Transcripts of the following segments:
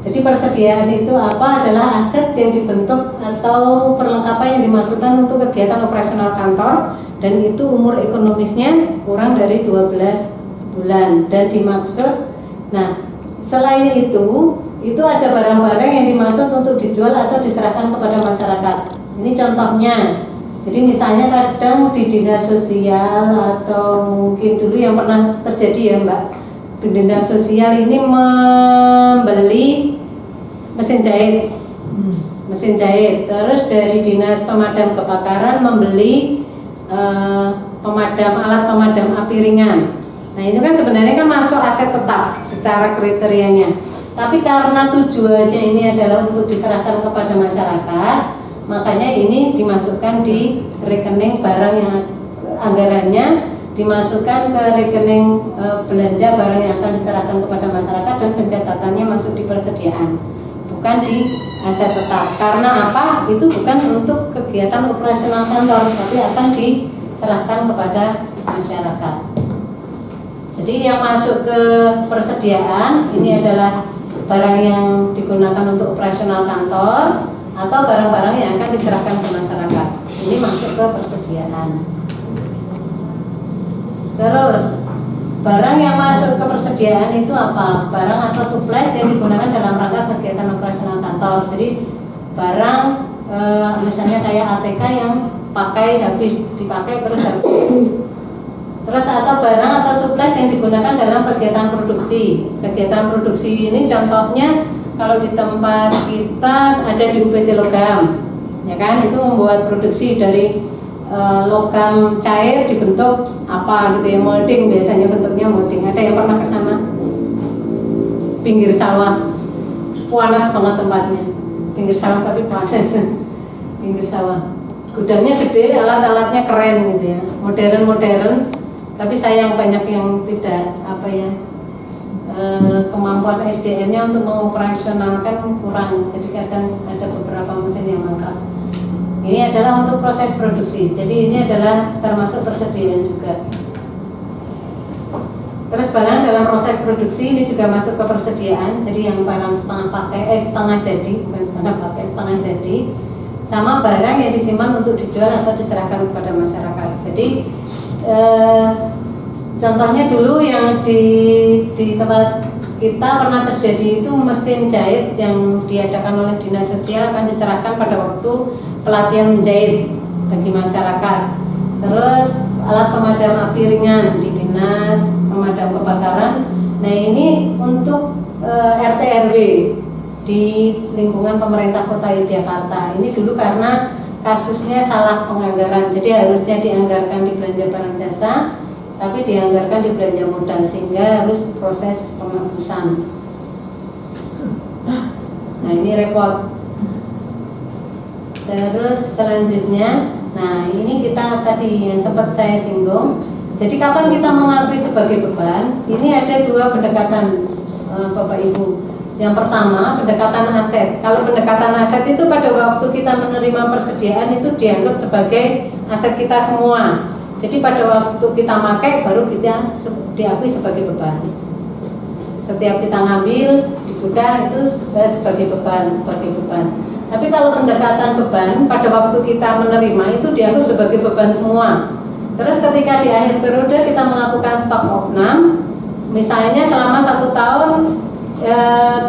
Jadi persediaan itu apa? Adalah aset yang dibentuk atau perlengkapan yang dimasukkan untuk kegiatan operasional kantor, dan itu umur ekonomisnya kurang dari 12 bulan dan dimaksud. Nah, selain itu ada barang-barang yang dimaksud untuk dijual atau diserahkan kepada masyarakat. Ini contohnya. Jadi misalnya kadang di dinas sosial atau mungkin dulu yang pernah terjadi ya Mbak, dinas sosial ini membeli mesin jahit, terus dari dinas pemadam kebakaran membeli alat pemadam api ringan. Nah itu kan sebenarnya kan masuk aset tetap secara kriterianya. Tapi karena tujuannya ini adalah untuk diserahkan kepada masyarakat, makanya ini dimasukkan di rekening barang yang anggarannya dimasukkan ke rekening belanja barang yang akan diserahkan kepada masyarakat, dan pencatatannya masuk di persediaan, bukan di aset tetap. Karena apa? Itu bukan untuk kegiatan operasional kantor, tapi akan diserahkan kepada masyarakat. Jadi yang masuk ke persediaan ini adalah barang yang digunakan untuk operasional kantor atau barang-barang yang akan diserahkan ke masyarakat. Ini masuk ke persediaan. Terus barang yang masuk ke persediaan itu apa? Barang atau supplies yang digunakan dalam rangka kegiatan operasional kantor. Jadi barang misalnya kayak ATK yang dipakai terus atau barang atau supplies yang digunakan dalam kegiatan produksi. Kegiatan produksi ini contohnya kalau di tempat kita ada di UPT Logam, ya kan, itu membuat produksi dari logam cair dibentuk apa gitu ya, molding, biasanya bentuknya molding. Ada yang pernah ke sana? Pinggir sawah, panas banget tempatnya. Pinggir sawah tapi panas. Pinggir sawah. Gudangnya gede, alat-alatnya keren gitu ya, modern. Tapi sayang banyak yang tidak kemampuan SDM-nya untuk mengoperasionalkan kurang. Jadi kadang ada beberapa mesin yang mangkrak. Ini adalah untuk proses produksi. Jadi ini adalah termasuk persediaan juga. Terus barang dalam proses produksi ini juga masuk ke persediaan. Jadi yang barang setengah jadi, bukan setengah pakai, setengah jadi, sama barang yang disimpan untuk dijual atau diserahkan kepada masyarakat. Jadi contohnya dulu yang di tempat kita pernah terjadi itu mesin jahit yang diadakan oleh dinas sosial akan diserahkan pada waktu pelatihan menjahit bagi masyarakat. Terus alat pemadam api ringan di dinas pemadam kebakaran. Nah ini untuk RT RW di lingkungan pemerintah Kota Yogyakarta. Ini dulu karena kasusnya salah penganggaran, jadi harusnya dianggarkan di belanja barang jasa, tapi dianggarkan di belanja modal, sehingga harus proses penghapusan. Nah ini repot. Terus selanjutnya, nah ini kita tadi yang sempat saya singgung. Jadi kapan kita mengakui sebagai beban? Ini ada dua pendekatan, Bapak Ibu. Yang pertama, pendekatan aset. Kalau pendekatan aset itu pada waktu kita menerima persediaan itu dianggap sebagai aset kita semua. Jadi pada waktu kita pakai baru kita diakui sebagai beban. Setiap kita ngambil di gudang itu sebagai beban. Tapi kalau pendekatan beban pada waktu kita menerima itu dianggap sebagai beban semua. Terus ketika di akhir periode kita melakukan stok opnam, misalnya selama 1 tahun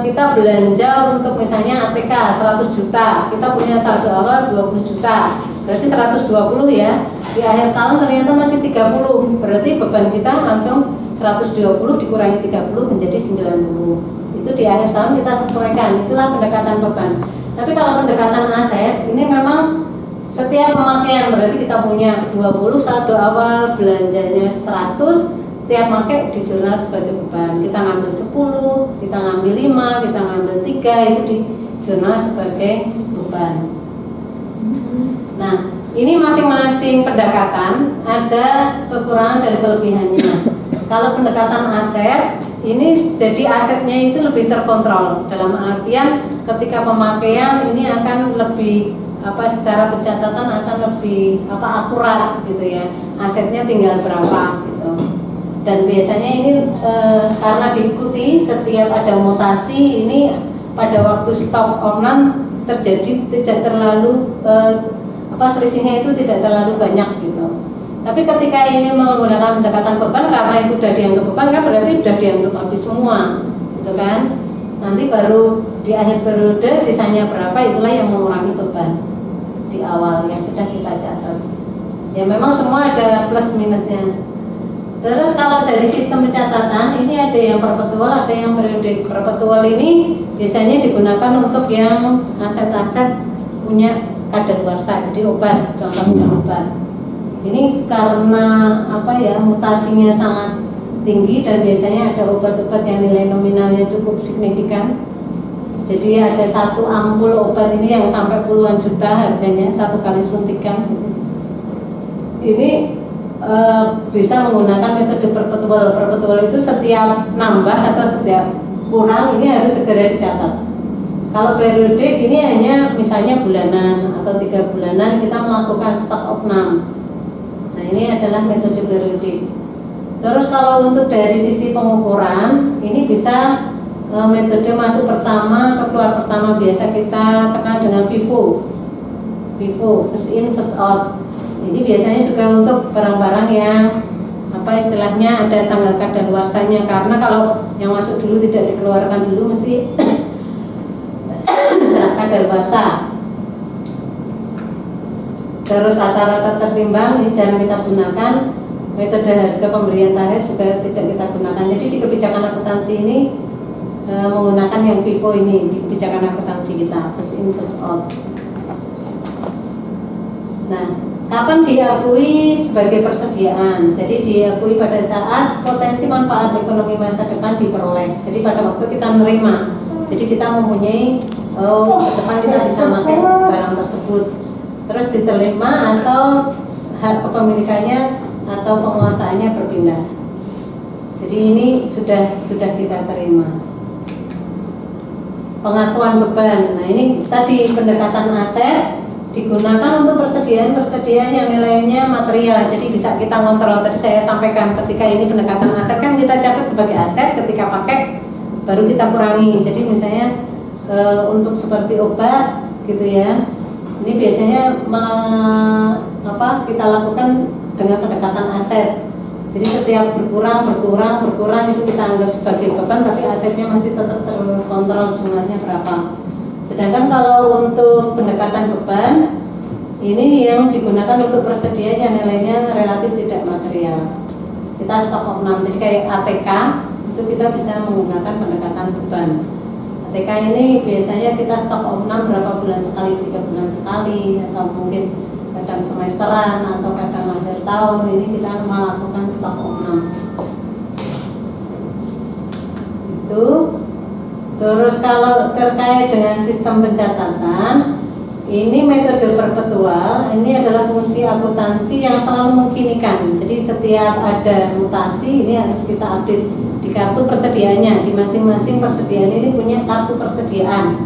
kita belanja untuk misalnya ATK 100 juta, kita punya saldo awal 20 juta, berarti 120 ya. Di akhir tahun ternyata masih 30, berarti beban kita langsung 120 dikurangi 30 menjadi 90. Itu di akhir tahun kita sesuaikan, itulah pendekatan beban. Tapi kalau pendekatan aset ini memang setiap pemakaian, berarti kita punya 20 saldo awal, belanjanya 100, setiap pakai di jurnal sebagai beban. Kita ngambil 10, kita ngambil 5, kita ngambil 3, itu di jurnal sebagai beban. Nah, ini masing-masing pendekatan ada kekurangan dan kelebihannya. Kalau pendekatan aset, ini jadi asetnya itu lebih terkontrol. Dalam artian ketika pemakaian ini akan lebih secara pencatatan akan lebih akurat gitu ya. Asetnya tinggal berapa gitu. Dan biasanya ini karena diikuti setiap ada mutasi ini pada waktu stok online terjadi tidak terlalu selisihnya itu tidak terlalu banyak gitu. Tapi ketika ini menggunakan pendekatan beban, karena itu sudah dianggap beban kan berarti sudah dianggap habis semua gitu kan. Nanti baru di akhir periode sisanya berapa, itulah yang mengurangi beban di awal yang sudah kita catat. Ya memang semua ada plus minusnya. Terus kalau dari sistem pencatatan ini ada yang perpetual, ada yang periodik. Perpetual ini biasanya digunakan untuk yang aset-aset punya kadaluarsa, jadi obat, contohnya obat. Ini karena mutasinya sangat tinggi dan biasanya ada obat-obat yang nilai nominalnya cukup signifikan. Jadi ada satu ampul obat ini yang sampai puluhan juta harganya satu kali suntikan. Ini bisa menggunakan metode perpetual. Perpetual itu setiap nambah atau setiap kurang ini harus segera dicatat. Kalau periodik ini hanya misalnya bulanan atau 3 bulanan kita melakukan stok opnam. Nah ini adalah metode periodik. Terus kalau untuk dari sisi pengukuran ini bisa metode masuk pertama ke keluar pertama, biasa kita kenal dengan FIFO, first in first out. Ini biasanya juga untuk barang-barang yang istilahnya ada tanggal kadaluarsanya, karena kalau yang masuk dulu tidak dikeluarkan dulu mesti surat kadaluarsa. Terus rata-rata tertimbang ini jarang kita gunakan. Metode harga pemberian tarif juga tidak kita gunakan. Jadi di kebijakan akuntansi ini menggunakan yang FIFO ini di kebijakan akuntansi kita, first in first out. Nah, kapan diakui sebagai persediaan? Jadi diakui pada saat potensi manfaat ekonomi masa depan diperoleh. Jadi pada waktu kita menerima, jadi kita mempunyai ke depan kita bisa memakai barang tersebut. Terus diterima atau hak kepemilikannya atau penguasaannya berpindah. Jadi ini sudah kita terima. Pengakuan beban. Nah ini tadi pendekatan aset digunakan untuk persediaan yang nilainya material. Jadi bisa kita kontrol. Tadi saya sampaikan ketika ini pendekatan aset kan kita catat sebagai aset, ketika pakai baru kita kurangi. Jadi misalnya untuk seperti obat gitu ya. Ini biasanya kita lakukan dengan pendekatan aset. Jadi setiap berkurang itu kita anggap sebagai beban, tapi asetnya masih tetap terkontrol jumlahnya berapa. Sedangkan kalau untuk pendekatan beban ini yang digunakan untuk persediaan yang nilainya relatif tidak material. Kita stok opnam, jadi kayak ATK itu kita bisa menggunakan pendekatan beban. ATK ini biasanya kita stok opnam berapa bulan sekali, 3 bulan sekali, atau mungkin kadang semesteran atau kadang akhir tahun, ini kita melakukan stok opnam. Itu. Terus kalau terkait dengan sistem pencatatan, ini metode perpetual, ini adalah fungsi akuntansi yang selalu memungkinkan. Jadi setiap ada mutasi ini harus kita update di kartu persediaannya. Di masing-masing persediaan ini punya kartu persediaan.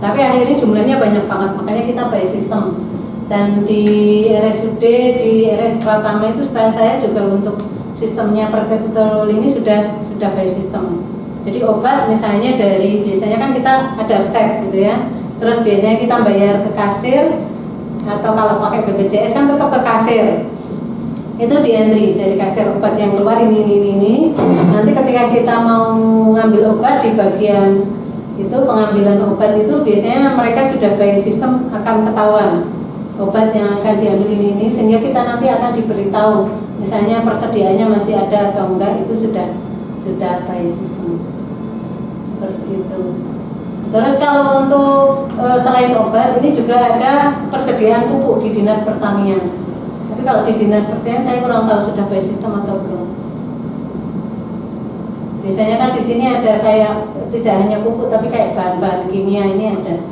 Tapi akhirnya jumlahnya banyak banget, makanya kita by sistem. Dan di RSUD, di RS Pratama itu setahu saya juga untuk sistemnya perpetual ini sudah by sistem. Jadi obat misalnya biasanya kan kita ada resep gitu ya. Terus biasanya kita bayar ke kasir, atau kalau pakai BPJS kan tetap ke kasir. Itu di entry dari kasir obat yang keluar ini. Nanti ketika kita mau ngambil obat di bagian itu pengambilan obat itu biasanya mereka sudah by sistem akan ketahuan obat yang akan diambil ini, sehingga kita nanti akan diberitahu misalnya persediaannya masih ada atau enggak, itu sudah by sistem seperti itu. Terus kalau untuk selain obat ini juga ada persediaan pupuk di dinas pertanian. Tapi kalau di dinas pertanian saya kurang tahu sudah by sistem atau belum. Biasanya kan di sini ada kayak tidak hanya pupuk tapi kayak bahan-bahan kimia ini ada.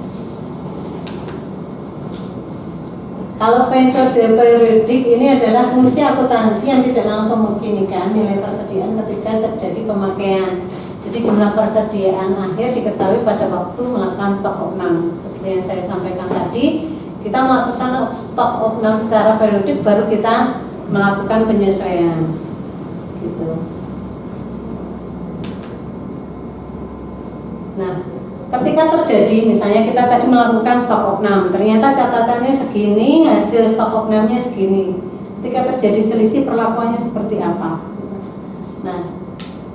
Kalau metode periodik ini adalah fungsi akuntansi yang tidak langsung memungkinkan nilai persediaan ketika terjadi pemakaian. Jadi jumlah persediaan akhir diketahui pada waktu melakukan stok opnam. Seperti yang saya sampaikan tadi, kita melakukan stok opnam secara periodik, baru kita melakukan penyesuaian. Gitu. Nah, ketika terjadi misalnya kita tadi melakukan stok opnam, ternyata catatannya segini, hasil stok opnamnya segini. Ketika terjadi selisih perlakuannya seperti apa? Nah,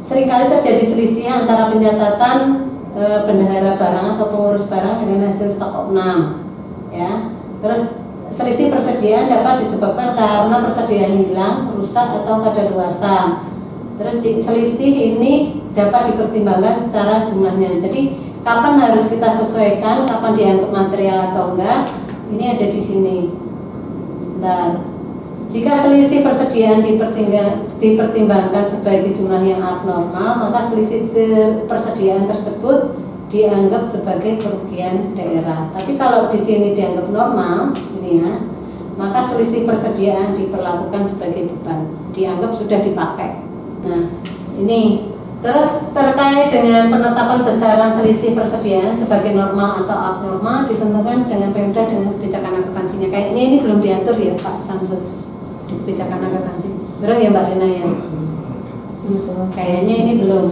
seringkali terjadi selisih antara pencatatan bendahara barang atau pengurus barang dengan hasil stok opnam, ya. Terus selisih persediaan dapat disebabkan karena persediaan hilang, rusak atau kadaluarsa. Terus selisih ini dapat dipertimbangkan secara jumlahnya. Jadi kapan harus kita sesuaikan, kapan dianggap material atau enggak, ini ada di sini. Bentar. Jika selisih persediaan dipertimbangkan sebagai jumlah yang abnormal, maka selisih persediaan tersebut dianggap sebagai kerugian daerah. Tapi kalau di sini dianggap normal, ini ya, maka selisih persediaan diperlakukan sebagai beban, dianggap sudah dipakai. Nah, ini terus terkait dengan penetapan besaran selisih persediaan sebagai normal atau abnormal ditentukan dengan Pemda dengan kebijakan akuntansinya. Kayaknya ini belum diatur ya Pak Samsul di kebijakan akuntansi. Betul ya Mbak Lina ya? Kayaknya ini belum.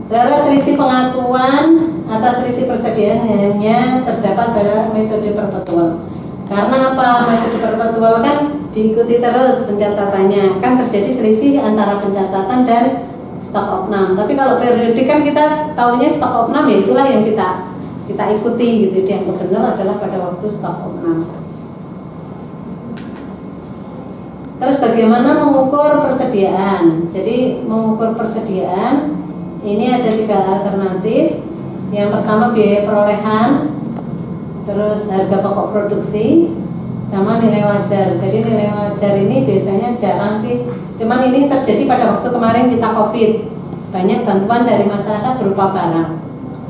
Terus selisih pengakuan atas selisih persediaan hanya terdapat pada metode perpetual. Karena apa? Metode perpetual kan diikuti terus pencatatannya, kan terjadi selisih antara pencatatan dan stok opnam. Tapi kalau periodik kan kita tahunya stok opnam, ya itulah yang kita ikuti gitu. Yang benar adalah pada waktu stok opnam. Terus bagaimana mengukur persediaan? Jadi mengukur persediaan ini ada 3 alternatif. Yang pertama biaya perolehan, terus harga pokok produksi, sama nilai wajar. Jadi nilai wajar ini biasanya jarang sih, cuman ini terjadi pada waktu kemarin kita COVID, banyak bantuan dari masyarakat berupa barang.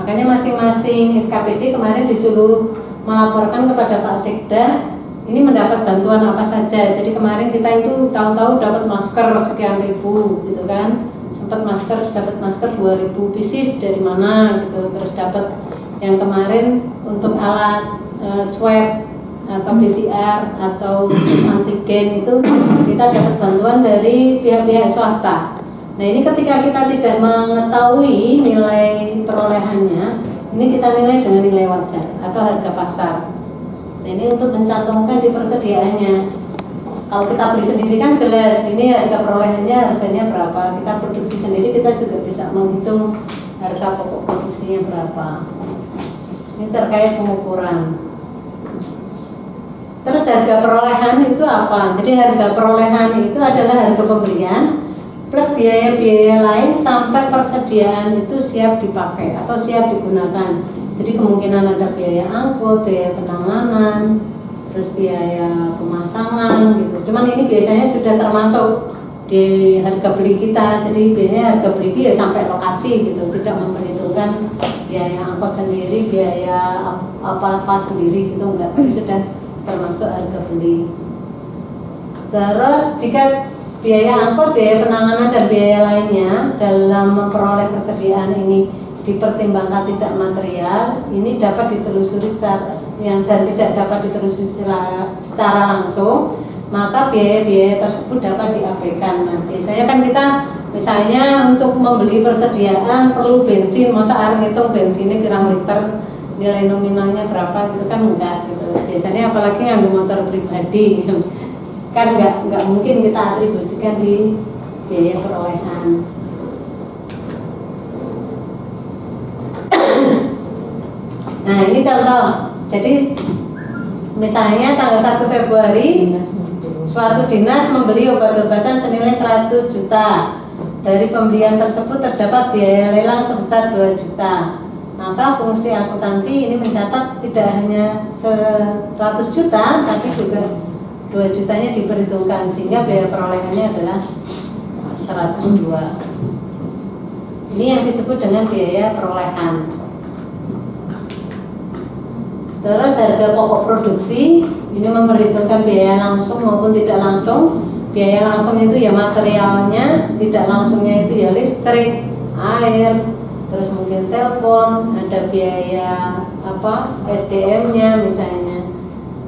Makanya masing-masing SKPD kemarin disuruh melaporkan kepada Pak Sekda ini mendapat bantuan apa saja. Jadi kemarin kita itu tahu-tahu dapat masker sekian ribu gitu kan, sempat dapat masker 2000 pieces dari mana gitu. Terus dapat yang kemarin untuk alat swab atau PCR atau antigen itu kita dapat bantuan dari pihak-pihak swasta. Nah ini ketika kita tidak mengetahui nilai perolehannya, ini kita nilai dengan nilai wajar atau harga pasar. Nah ini untuk mencantumkan di persediaannya. Kalau kita beli sendiri kan jelas ini harga perolehannya, harganya berapa. Kita produksi sendiri, kita juga bisa menghitung harga pokok produksinya berapa. Ini terkait pengukuran. Terus harga perolehan itu apa? Jadi harga perolehan itu adalah harga pembelian plus biaya-biaya lain sampai persediaan itu siap dipakai atau siap digunakan. Jadi kemungkinan ada biaya angkut, biaya penanganan, terus biaya pemasangan gitu. Cuman ini biasanya sudah termasuk di harga beli kita. Jadi biaya harga beli ya sampai lokasi gitu, tidak memperhitungkan biaya angkot sendiri, biaya apa-apa sendiri gitu, enggak, tapi sudah termasuk harga beli. Terus jika biaya angkut, biaya penanganan dan biaya lainnya dalam memperoleh persediaan ini dipertimbangkan tidak material, ini dapat ditelusuri dan tidak dapat ditelusuri secara langsung, maka biaya-biaya tersebut dapat diabaikan. Nah, biasanya kan kita misalnya untuk membeli persediaan perlu bensin, masa harus ngitung bensinnya pirang liter, nilai nominalnya berapa gitu kan enggak gitu. Biasanya apalagi yang motor pribadi kan enggak mungkin kita atribusikan di biaya perolehan. Nah ini contoh. Jadi misalnya tanggal 1 Februari suatu dinas membeli obat-obatan senilai 100 juta. Dari pembelian tersebut terdapat biaya lelang sebesar 2 juta. Maka fungsi akuntansi ini mencatat tidak hanya 100 juta, tapi juga 2 jutanya diperhitungkan, sehingga biaya perolehannya adalah 102. Ini yang disebut dengan biaya perolehan. Terus harga pokok produksi ini memperhitungkan biaya langsung maupun tidak langsung. Biaya langsung itu ya materialnya, tidak langsungnya itu ya listrik, air, terus mungkin telepon, ada biaya SDM-nya misalnya.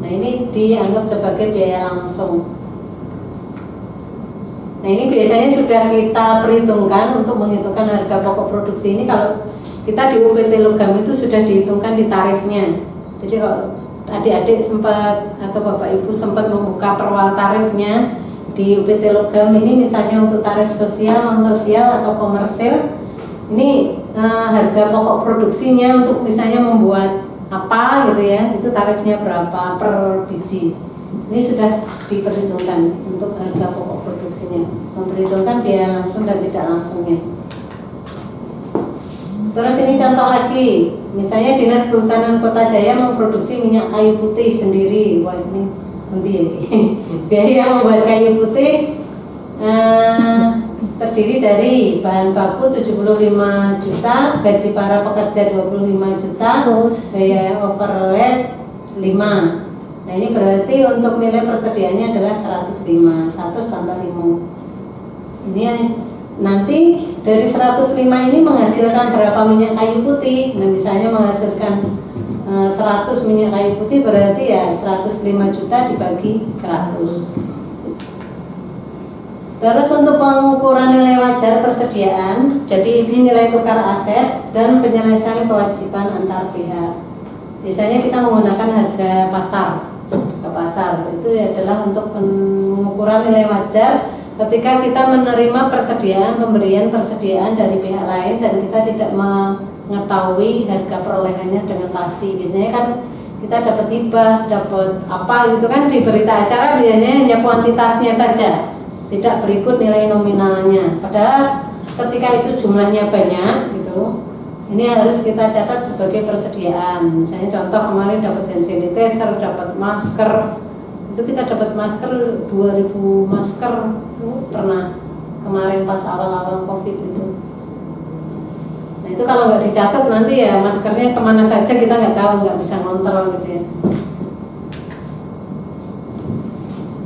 Nah ini dianggap sebagai biaya langsung. Nah ini biasanya sudah kita perhitungkan untuk menghitungkan harga pokok produksi ini. Kalau kita di UPT Logam itu sudah dihitungkan di tarifnya. Jadi kalau adik-adik sempat atau bapak ibu sempat membuka perwal tarifnya di UPT Logam ini, misalnya untuk tarif sosial, non sosial atau komersil, ini harga pokok produksinya untuk misalnya membuat apa gitu ya, itu tarifnya berapa per biji. Ini sudah diperhitungkan untuk harga pokok produksinya, memperhitungkan biaya langsung dan tidak langsungnya. Terus ini contoh lagi, misalnya Dinas Kehutanan Kota Jaya memproduksi minyak kayu putih sendiri. Wah ini nanti ya. Biaya membuat kayu putih terdiri dari bahan baku 75 juta, gaji para pekerja 25 juta, biaya overhead 5. Nah ini berarti untuk nilai persediaannya adalah 105, 100 tambah 5. Ini nanti dari 105 ini menghasilkan berapa minyak kayu putih. Nah misalnya menghasilkan 100 minyak kayu putih, berarti ya 105 juta dibagi 100. Terus untuk pengukuran nilai wajar persediaan, jadi ini nilai tukar aset dan penyelesaian kewajiban antar pihak. Biasanya kita menggunakan harga pasar. Harga pasar itu adalah untuk pengukuran nilai wajar ketika kita menerima pemberian persediaan dari pihak lain dan kita tidak mengetahui harga perolehannya dengan pasti. Biasanya kan kita dapat hibah, dapat apa gitu kan, di berita acara biasanya hanya kuantitasnya saja, tidak berikut nilai nominalnya. Padahal ketika itu jumlahnya banyak gitu, ini harus kita catat sebagai persediaan. Misalnya contoh kemarin dapat hand sanitizer, dapat masker, itu kita dapat masker 2000 masker itu pernah kemarin pas awal-awal COVID itu. Nah itu kalau nggak dicatat nanti ya maskernya kemana saja kita nggak tahu, nggak bisa ngontrol gitu ya.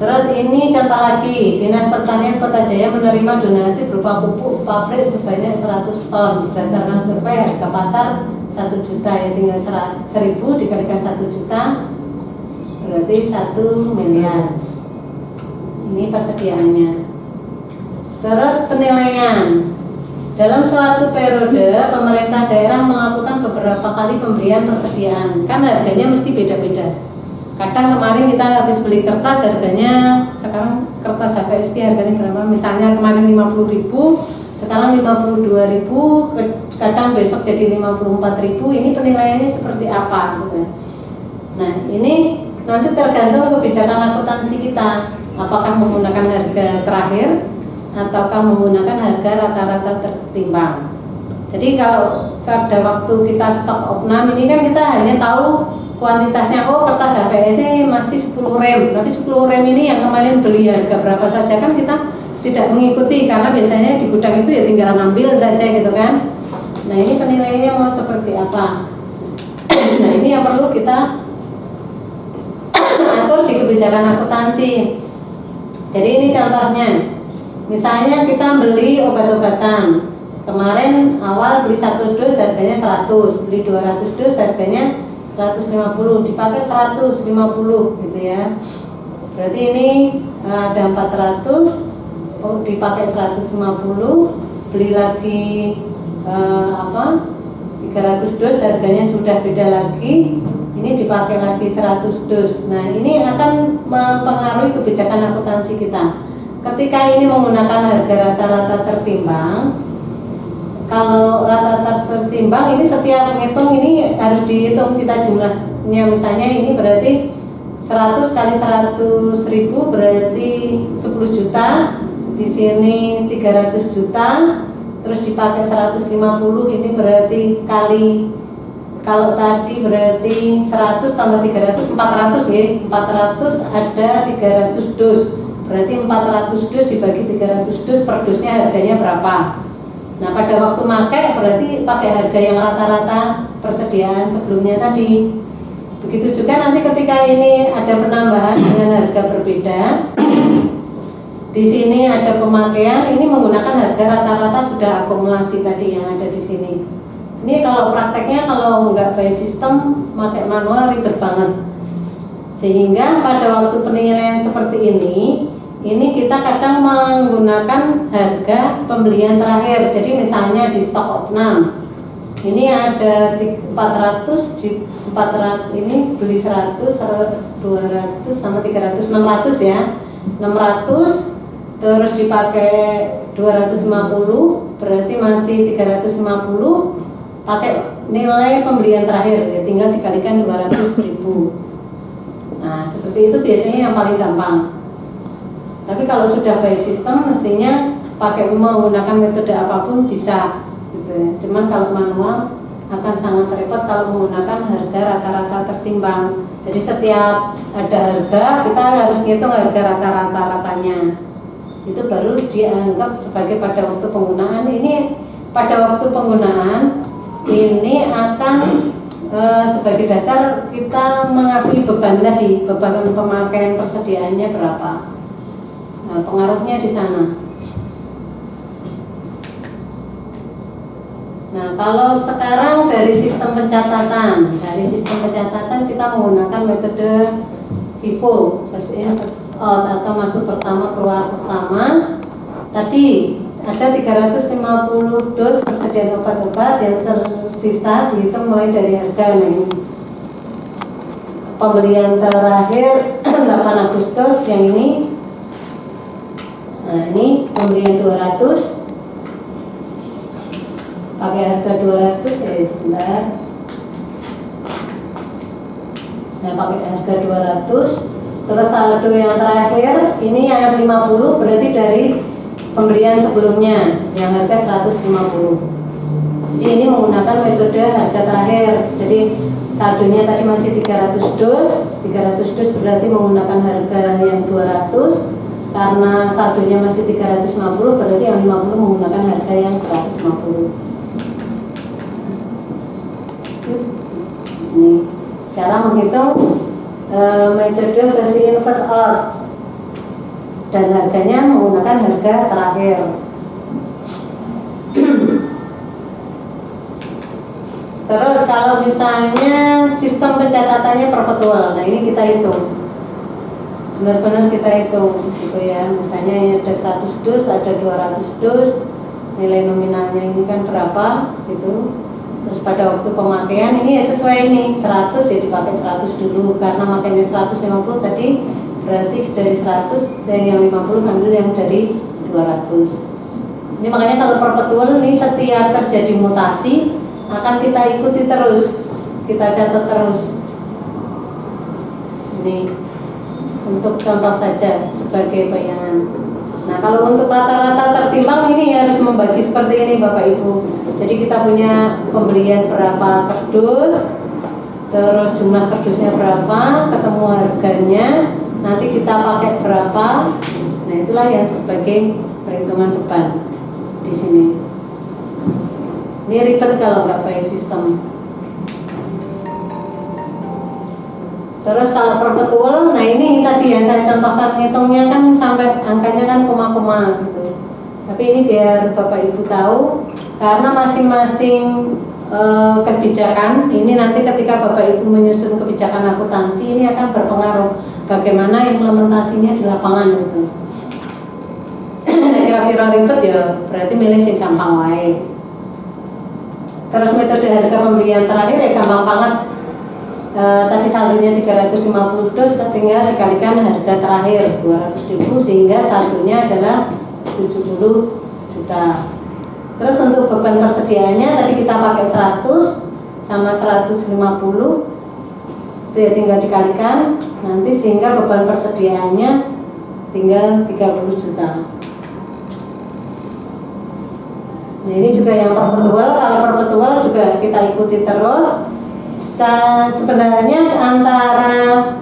Terus ini contoh lagi, Dinas Pertanian Kota Jaya menerima donasi berupa pupuk pabrik sebanyak 100 ton. Berdasarkan survei harga pasar 1 juta, ya tinggal 1000 dikalikan 1 juta berarti 1 miliar. Ini persediaannya. Terus penilaian. Dalam suatu periode pemerintah daerah melakukan beberapa kali pemberian persediaan. Kan harganya mesti beda-beda. Kadang kemarin kita habis beli kertas harganya, sekarang kertas HPSG harganya berapa? Misalnya kemarin 50.000, sekarang 52.000, kadang besok jadi 54.000. Ini penilaiannya seperti apa gitu. Nah, ini nanti tergantung kebijakan akuntansi kita. Apakah menggunakan harga terakhir ataukah menggunakan harga rata-rata tertimbang. Jadi kalau pada waktu kita stok opnam ini kan kita hanya tahu kuantitasnya, oh kertas HPS ini masih 10 rem, tapi 10 rem ini yang kemarin beli harga berapa saja kan kita tidak mengikuti, karena biasanya di gudang itu ya tinggal ngambil saja gitu kan. Nah ini penilaiannya mau seperti apa. Nah ini yang perlu kita atur di kebijakan akuntansi. Jadi ini contohnya, misalnya kita beli obat-obatan, kemarin awal beli 1 dus harganya 100, beli 200 dus harganya 150, dipakai 150 gitu ya. Berarti ini ada 400, dipakai 150, beli lagi 300 dus harganya sudah beda lagi, ini dipakai lagi 100 dus. Nah ini akan mempengaruhi kebijakan akuntansi kita. Ketika ini menggunakan harga rata-rata tertimbang, kalau rata-rata tertimbang ini setiap menghitung ini harus dihitung kita jumlahnya. Misalnya ini berarti 100 kali 100.000 berarti 10 juta. Di sini 300 juta. Terus dipakai 150 ini berarti kali, kalau tadi berarti 100 tambah 300 400 ya. 400 ada 300 dus. Berarti 400 dus dibagi 300 dus, per dusnya harganya berapa? Nah pada waktu pakai berarti pakai harga yang rata-rata persediaan sebelumnya tadi. Begitu juga nanti ketika ini ada penambahan dengan harga berbeda, di sini ada pemakaian, ini menggunakan harga rata-rata sudah akumulasi tadi yang ada di sini. Ini kalau prakteknya kalau nggak by system, pakai manual ribet banget. Sehingga pada waktu penilaian seperti ini ini kita kadang menggunakan harga pembelian terakhir. Jadi misalnya di stok 6 ini ada 400, di 400 ini beli 100, 200 sama 300, 600 ya. 600 terus dipakai 250 berarti masih 350, pakai nilai pembelian terakhir ya, tinggal dikalikan 200.000. Nah seperti itu biasanya yang paling gampang. Tapi kalau sudah by system mestinya pakai menggunakan metode apapun bisa gitu ya. Cuman kalau manual akan sangat repot kalau menggunakan harga rata-rata tertimbang. Jadi setiap ada harga kita harus ngitung harga rata-ratanya. Itu baru dianggap sebagai pada waktu penggunaan. Ini pada waktu penggunaan ini akan sebagai dasar kita mengakui beban tadi, beban pemakaian persediaannya berapa. Nah, pengaruhnya di sana. Nah, kalau sekarang dari sistem pencatatan, kita menggunakan metode FIFO, first in first out atau masuk pertama keluar pertama. Tadi ada 350 dos persediaan obat-obat yang tersisa dihitung mulai dari harga nih. Pembelian terakhir 8 Agustus yang ini. Nah, ini pembelian 200 pakai harga 200 ya sebentar. Nah, pakai harga 200 terus saldo yang terakhir ini yang 50 berarti dari pembelian sebelumnya yang harga 150. Jadi ini menggunakan metode harga terakhir. Jadi saldonya tadi masih 300 dos berarti menggunakan harga yang 200. Karena saldonya masih 350 berarti yang 50 menggunakan harga yang 150. Ini cara menghitung metode first in first out dan harganya menggunakan harga terakhir. Terus kalau misalnya sistem pencatatannya perpetual, nah ini kita hitung, benar-benar kita hitung gitu ya. Misalnya ini ada 100 dus, ada 200 dus, nilai nominalnya ini kan berapa gitu. Terus pada waktu pemakaian ini ya sesuai ini 100 ya dipakai 100 dulu karena makanya 150 tadi, berarti dari 100 dan yang 50 ambil yang dari 200. Ini makanya kalau perpetual ini setiap terjadi mutasi akan kita ikuti terus, kita catat terus. Ini untuk contoh saja sebagai bayangan. Nah, kalau untuk rata-rata tertimbang ini harus membagi seperti ini Bapak Ibu. Jadi kita punya pembelian berapa kardus, terus jumlah kardusnya berapa, ketemu harganya, nanti kita pakai berapa. Nah, itulah yang sebagai perhitungan beban di sini. Ini ribet kalau nggak pakai sistem. Terus kalau perpetual, nah ini tadi yang saya contohkan, ngitungnya kan sampai angkanya kan koma-koma gitu. Tapi ini biar Bapak Ibu tahu, karena masing-masing kebijakan ini nanti ketika Bapak Ibu menyusun kebijakan akuntansi ini akan berpengaruh bagaimana implementasinya di lapangan gitu. Kira-kira ribet ya, berarti milih sing gampang wae. Terus metode harga pembelian terakhir ya gampang banget. Tadi saldonya 350 dos, tinggal dikalikan harga terakhir 200.000 sehingga saldonya adalah 70 juta. Terus untuk beban persediaannya tadi kita pakai 100 sama 150 itu ya tinggal dikalikan nanti sehingga beban persediaannya tinggal 30 juta. Nah, ini juga yang perpetual. Kalau perpetual juga kita ikuti terus. Sebenarnya antara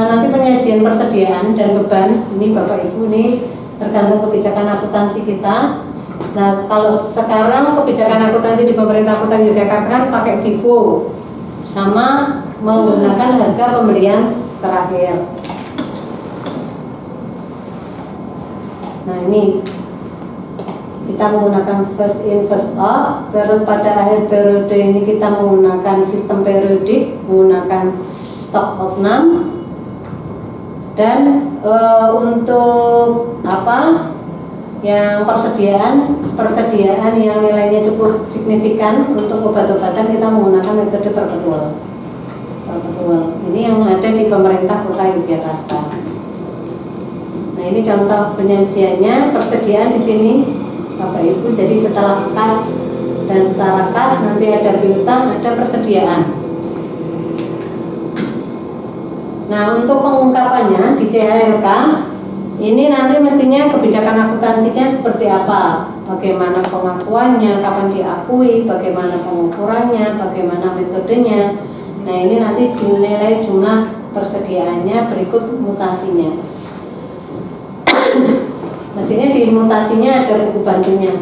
nanti penyajian persediaan dan beban ini Bapak Ibu ini tergantung kebijakan akuntansi kita. Nah, kalau sekarang kebijakan akuntansi di pemerintah Kota Yogyakarta kan pakai FIFO sama menggunakan harga pembelian terakhir. Nah, ini kita menggunakan first in first out. Terus pada akhir periode ini kita menggunakan sistem periodik, menggunakan stok out 6. Dan untuk apa yang persediaan yang nilainya cukup signifikan untuk obat-obatan kita menggunakan metode perbetulan. Ini yang ada di pemerintah Kota Yogyakarta. Nah, ini contoh penyajiannya, persediaan di sini Bapak Ibu. Jadi setelah kas dan setara kas nanti ada piutang, ada persediaan. Nah, untuk pengungkapannya di CHLK ini nanti mestinya kebijakan akuntansinya seperti apa, bagaimana pengakuannya, kapan diakui, bagaimana pengukurannya, bagaimana metodenya. Nah, ini nanti dinilai jumlah persediaannya berikut mutasinya. Mestinya di mutasinya ada buku bantunya.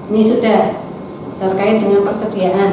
Ini sudah terkait dengan persediaan.